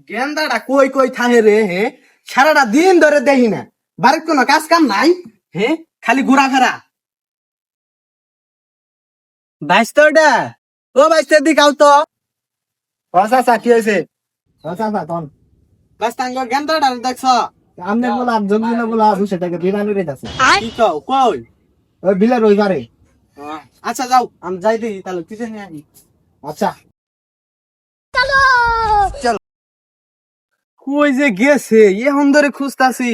গেন্দাটা কই কই থাহে রে হে সারাটা দিন ধরে দেখি না বাড়ির কোনো কাজ কাম নাই হে খালি ঘোরাফেরা বাইশটা ও বাইশটার দিক আও তো চাচা কি হয়েছে চাচা তখন বাইশটাঙ্গ গেন্দাটা দেখছ আমনে বলা জমিনে বলা সেটাকে বিরানি রে আছে কি কও কই ওই বিলের ওই পারে আচ্ছা যাও আমি যাই দেখি তাহলে পিছনে নিয়ে আনি আচ্ছা কই যে গেছে এখন ধরে খুঁজতাছি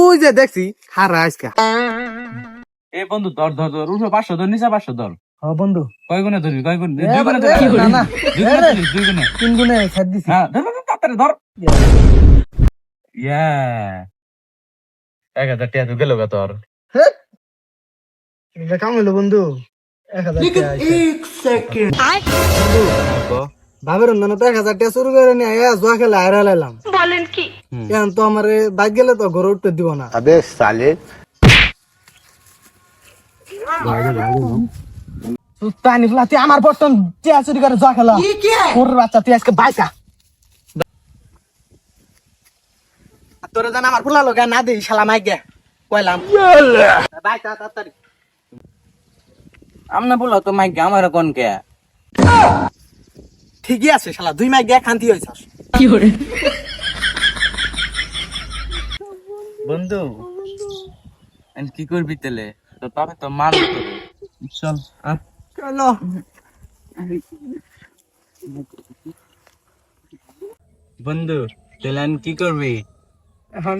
ওই যে দেখছি হারা আজকা এ বন্ধু ধর ধর ধর উঠো 500 ধর নিচে 500 ধর হ্যাঁ বন্ধু কয় গুণে ধরবি কয় গুণে এ দুই গুণে বাবা, ধরবি না, না। দুই গুণে ধরিস, দুই গুণে 3 গুণে ছাড় দিছি হ্যাঁ ধর ধর, ধর, তাড়াতাড়ি ধর ইয়া 1000 টাকা তো গেল গা তোর এটা কাম হলো বন্ধু 1000 টাকা ভাবের না তো 1000 টাকা শুরু করে নিয়ে আয়া জুয়া খেলা হারা লাইলাম বলেন কি? এখন তো আমারে বাইক গেলে তো ঘরে উঠতে দিব না তানি ফেলা তুই আমার বর্তন টিয়া চুরি করে জুয়া খেলা ওর বাচ্চা তুই আজকে বাইকা তোরে জান আমার ফুলা লগা না দেই শালা মাইক গে কইলাম বাইকা তাড়াতাড়ি আমনে বলো তো মাইক আমার কোন কে ঠিকই আছে শালা 2 মাইক গে খান্তি হইছস বন্ধু এন্ড কি করবি তেলে তো তবে তো মান চল চলো বন্ধু তেলে কি করবি এখন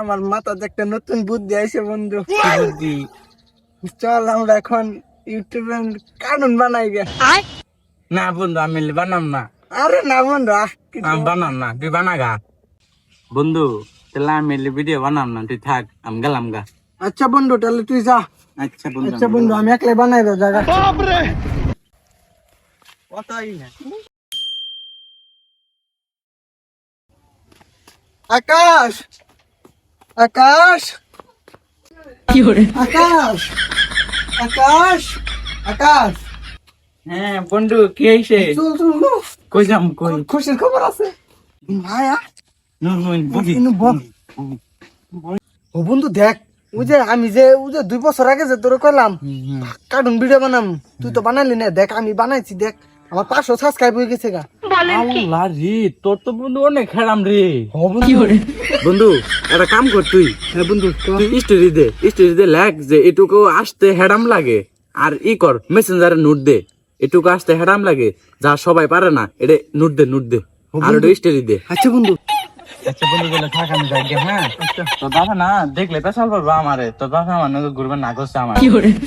আমার মাথাতে একটা নতুন বুদ্ধি আইছে বন্ধু বুদ্ধি চল আমরা এখন ইউটিউবে কার্টুন বানাই গে না বন্ধু আমি বানাম না আরে না বন্ধু আমি বানাম না তুই বানাগা বন্ধু তাহলে আমি ভিডিও বানাম না তুই থাক আমি গেলাম গা আচ্ছা বন্ধু তাহলে তুই যা আচ্ছা বন্ধু আচ্ছা বন্ধু আমি একলাই বানাই দাও জায়গা কতই না আকাশ আকাশ আকাশ আকাশ আকাশ হ্যাঁ বন্ধু কি হইছে চল চল কই যাম কই খুশির খবর আছে মায়া নো নো বুঝি ইনু বল ও বন্ধু দেখ ওই যে আমি যে 2 বছর আগে যে তোরে কইলাম কার্টুন ভিডিও বানাম তুই তো বানাইলি না দেখ আমি বানাইছি দেখ আমার 500 সাবস্ক্রাইব হয়ে গেছে গা বলেন কি? আল্লাহ রে তোর তো বন্ধু অনেক খেলাম রে ও বন্ধু বন্ধু একটা কাম কর তুই হ্যাঁ বন্ধু তুই স্টোরি দে লেখ যে এটুকু আসতে হেডাম লাগে আর ই কর মেসেঞ্জারে নোট দে এটুকু আসতে হেডাম লাগে যা সবাই পারে না এটা নোট দে আর ওটা স্টোরি দে আচ্ছা বন্ধু আচ্ছা বন্ধু গেলে থাক আমি যাই গে, হ্যাঁ তোর বাবা না দেখলে পেছাল পারবো আমারে তোর বাবা আমার নজর ঘুরবে না করছে আমার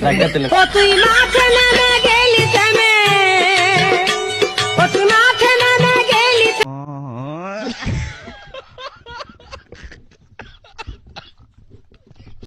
যাই গে তাহলে। তুই মাথা না গেলি